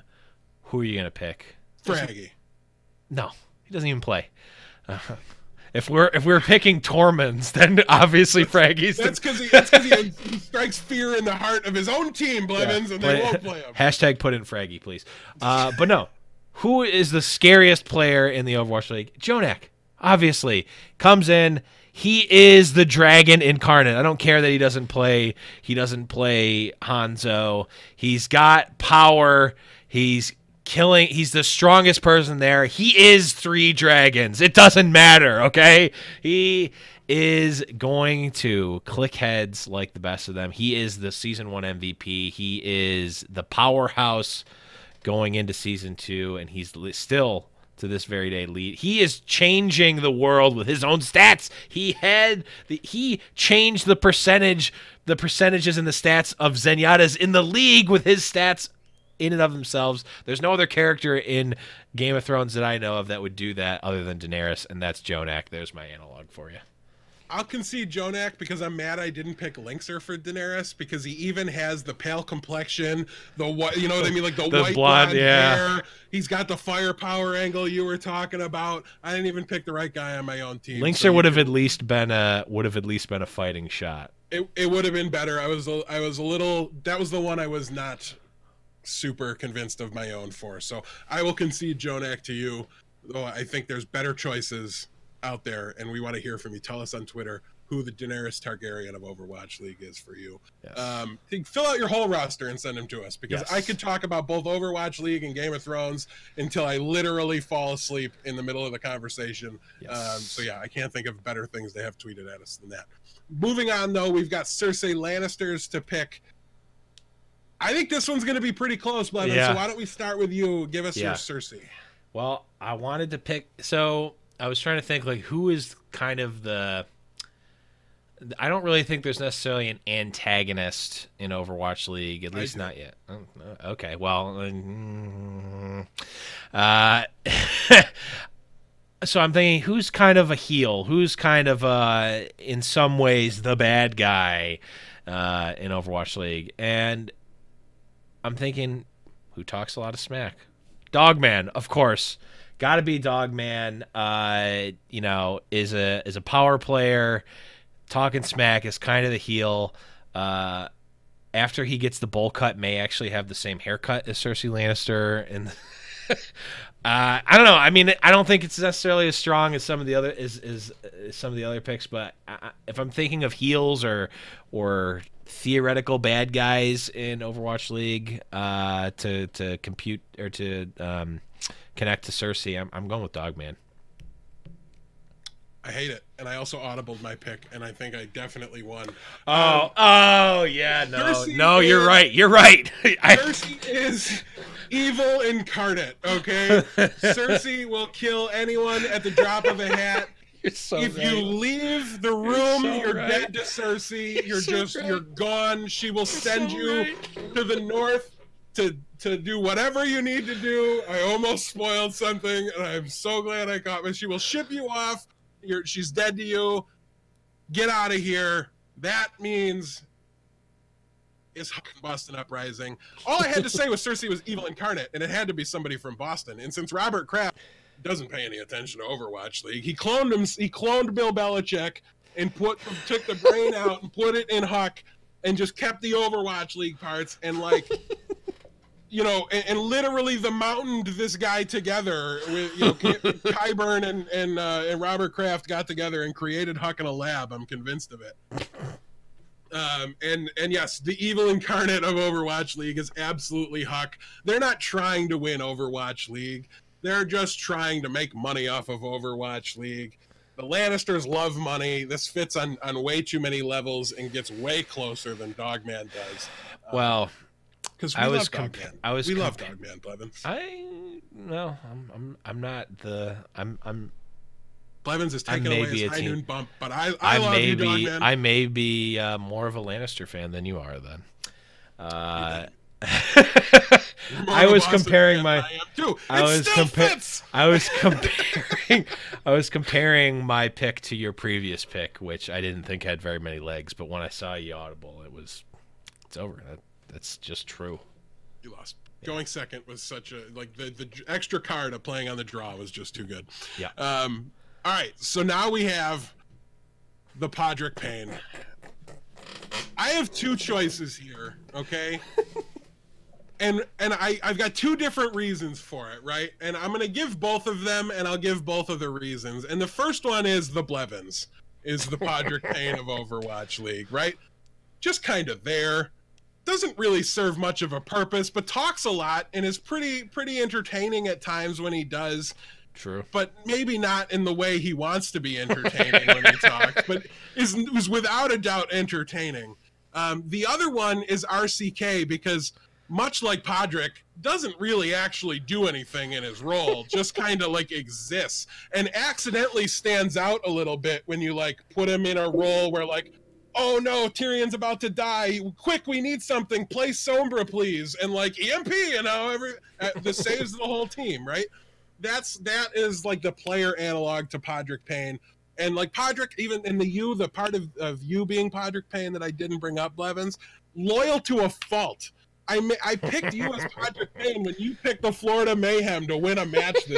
who are you going to pick? Fraggy. No, he doesn't even play. If we're picking Torments, then obviously Fraggy's. That's because he strikes fear in the heart of his own team, Blevins, and they won't play him. Hashtag put in Fraggy, please. But no, who is the scariest player in the Overwatch League? Jonak, obviously, comes in. He is the dragon incarnate. I don't care that he doesn't play. He doesn't play Hanzo. He's got power. He's the strongest person there. He is 3 dragons. It doesn't matter, okay? He is going to click heads like the best of them. He is the Season 1 MVP. He is the powerhouse going into Season 2, and he's still, to this very day, lead. He is changing the world with his own stats. He changed the percentages and the stats of Zenyatta's in the league with his stats in and of themselves. There's no other character in Game of Thrones that I know of that would do that other than Daenerys, and that's Jonak. There's my analog for you. I'll concede Jonak because I'm mad I didn't pick Linkser for Daenerys, because he even has the pale complexion, the white, you know what I mean, like the white blonde hair. He's got the firepower angle you were talking about. I didn't even pick the right guy on my own team. Linkser would have at least been a fighting shot. It would have been better. I was a little. That was the one I was not super convinced of my own for. So I will concede Jonak to you. Though I think there's better choices out there, and we want to hear from you. Tell us on Twitter who the Daenerys Targaryen of Overwatch League is for you. Yes. Fill out your whole roster and send them to us, because I could talk about both Overwatch League and Game of Thrones until I literally fall asleep in the middle of the conversation. Yes. So yeah, I can't think of better things they have tweeted at us than that. Moving on, though, we've got Cersei Lannisters to pick. I think this one's going to be pretty close, Blevins. So why don't we start with you? Give us your Cersei. Well, I wanted to pick. So I was trying to think, like, who is kind of the. I don't really think there's necessarily an antagonist in Overwatch League, at least not yet. Oh, okay, well, so I'm thinking, who's kind of a heel? Who's kind of, in some ways, the bad guy in Overwatch League? And I'm thinking, who talks a lot of smack? Dogman, of course. Got to be Dogman. Is a power player. Talking smack is kind of the heel. After he gets the bowl cut, may actually have the same haircut as Cersei Lannister. And I don't know. I mean, I don't think it's necessarily as strong as some of the other some of the other picks. But if I'm thinking of heels or theoretical bad guys in Overwatch League to compute or to connect to Cersei, I'm going with Dogman. I hate it, and I also audibled my pick, and I think I definitely won. Yeah, no, you're right. You're right. Cersei is evil incarnate. Okay, Cersei will kill anyone at the drop of a hat. If you leave the room, you're dead to Cersei. You're gone. She will send you to the north to do whatever you need to do. I almost spoiled something, and I'm so glad I caught it. She will ship you off. She's dead to you. Get out of here. That means it's Boston Uprising. All I had to say was Cersei was evil incarnate, and it had to be somebody from Boston. And since Robert Kraft doesn't pay any attention to Overwatch League, he cloned Bill Belichick and took the brain out and put it in Huck and just kept the Overwatch League parts. And like, you know, and literally the mountained this guy together with, you know, Kyburn and Robert Kraft got together and created Huck in a lab. I'm convinced of it. And yes, the evil incarnate of Overwatch League is absolutely Huck. They're not trying to win Overwatch League. They're just trying to make money off of Overwatch League. The Lannisters love money. This fits on way too many levels and gets way closer than Dogman does. Well, because we love Dogman. We love Dogman, Blevins. I'm not the I'm Blevins is taking away his high noon bump, but I love you, Dogman. I may be more of a Lannister fan than you are then. I was comparing my I was comparing my pick to your previous pick, which I didn't think had very many legs, but when I saw you audible, it's over. That's just true. You lost. Yeah. Going second was such a the extra card of playing on the draw was just too good. Yeah. All right, so now we have the Podrick Payne. I have two choices here, okay? and I've got two different reasons for it, right? And I'm going to give both of them, and I'll give both of the reasons. And the first one is the Blevins, is the Podrick Payne of Overwatch League, right? Just kind of there. Doesn't really serve much of a purpose, but talks a lot and is pretty entertaining at times when he does. True. But maybe not in the way he wants to be entertaining when he talks, but was without a doubt entertaining. The other one is RCK because, much like Podrick, doesn't really actually do anything in his role, just kind of like exists and accidentally stands out a little bit when you like put him in a role where like, oh no, Tyrion's about to die. Quick, we need something. Play Sombra, please. And like EMP, you know, this saves the whole team, right? That is like the player analog to Podrick Payne. And like Podrick, even in the part of you being Podrick Payne that I didn't bring up, Blevins, loyal to a fault. I picked you as Podrick Payne when you picked the Florida Mayhem to win a match.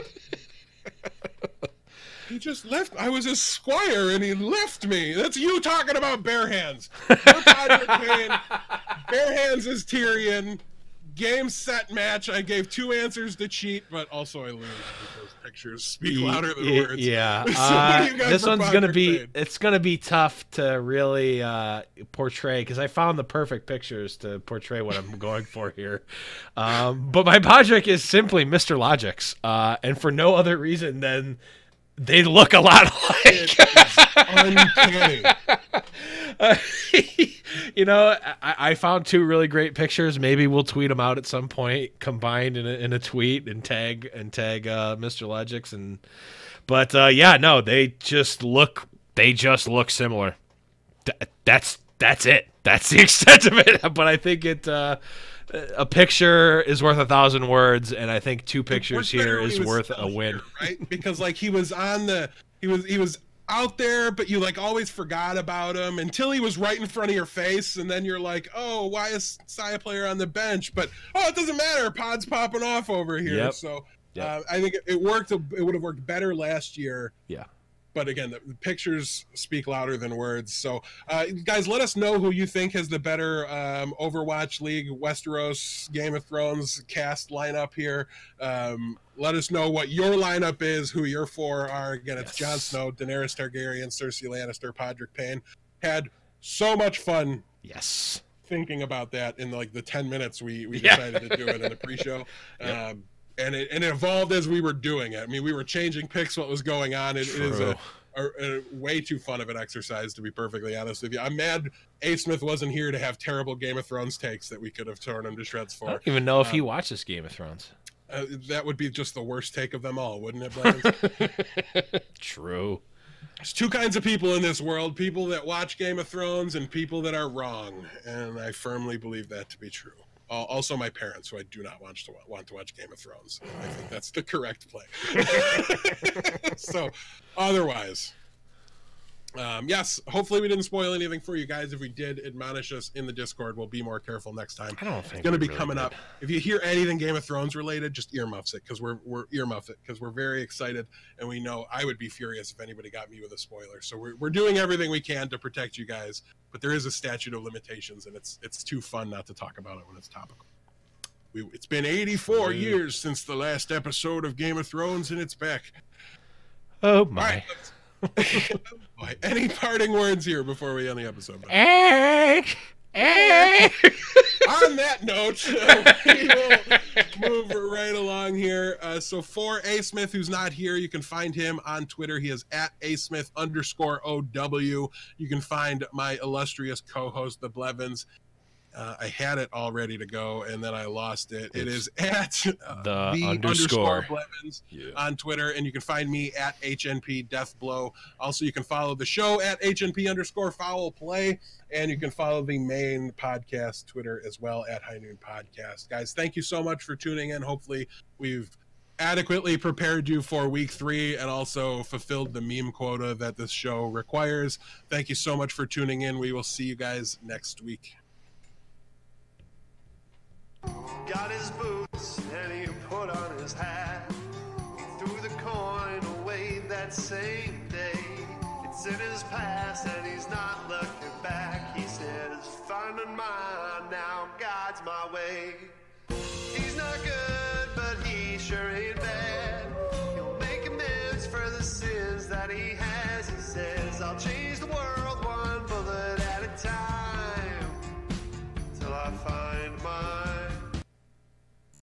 He just left. I was his squire and he left me. That's you talking about bare hands. You're Podrick Payne. Bare hands is Tyrion. Game, set, match. I gave two answers to cheat, but also I lose because pictures speak louder than words. Yeah. So this one's going to be, it's going to be tough to really portray because I found the perfect pictures to portray what I'm going for here. But my Podrick is simply Mr. Logic's, and for no other reason than they look a lot alike. Uncanny. You know, I found two really great pictures. Maybe we'll tweet them out at some point, combined in a tweet and tag Mr. Logic's. But yeah, no, they just look similar. That's it. That's the extent of it. But I think a picture is worth 1,000 words, and I think two pictures here is worth a win, right? Because like he was out there, but you like always forgot about him until he was right in front of your face, and then you're like, oh, why is Saya player on the bench? But oh, it doesn't matter. Pod's popping off over here. Yep. So I think it worked. It would have worked better last year. Yeah. But again, the pictures speak louder than words. So, guys, let us know who you think has the better Overwatch League, Westeros, Game of Thrones cast lineup here. Let us know what your lineup is, who your four are. Again, it's Jon Snow, Daenerys Targaryen, Cersei Lannister, Podrick Payne. Had so much fun. Yes. Thinking about that in like the 10 minutes we decided to do it in the pre-show. Yep. And it evolved as we were doing it. I mean, we were changing picks, what was going on. It is a way too fun of an exercise, to be perfectly honest with you. I'm mad A. Smith wasn't here to have terrible Game of Thrones takes that we could have torn him to shreds for. I don't even know if he watches Game of Thrones. That would be just the worst take of them all, wouldn't it, Blevins? True. There's two kinds of people in this world, people that watch Game of Thrones and people that are wrong. And I firmly believe that to be true. Also my parents, who I do not want to watch Game of Thrones. I think that's the correct play. So otherwise, yes, hopefully we didn't spoil anything for you guys. If we did, admonish us in the Discord. We'll be more careful next time. I don't think it's going to be really coming did. up. If you hear anything Game of Thrones related, just earmuffs it, because we're very excited, and we know I would be furious if anybody got me with a spoiler. So we're doing everything we can to protect you guys, but there is a statute of limitations, and it's too fun not to talk about it when it's topical. It's been 84 years since the last episode of Game of Thrones, and it's back. Oh my! All right, any parting words here before we end the episode? On that note, we will move right along here. So for A. Smith, who's not here, you can find him on Twitter. He is at @ASmith_OW. You can find my illustrious co-host, the Blevins. I had it all ready to go, and then I lost it. It is at the _ Blevins on Twitter, and you can find me at HNP DeathBlow. Also, you can follow the show at HNP_FOWL Play, and you can follow the main podcast Twitter as well at High Noon Podcast. Guys, thank you so much for tuning in. Hopefully, we've adequately prepared you for week 3 and also fulfilled the meme quota that this show requires. Thank you so much for tuning in. We will see you guys next week. Got his boots and he put on his hat. He threw the coin away that same day. It's in his past and he's not looking back. He says, finding mine now, God's my way. He's not good, but he sure ain't bad. He'll make amends for the sins that he has. He says, I'll change the world.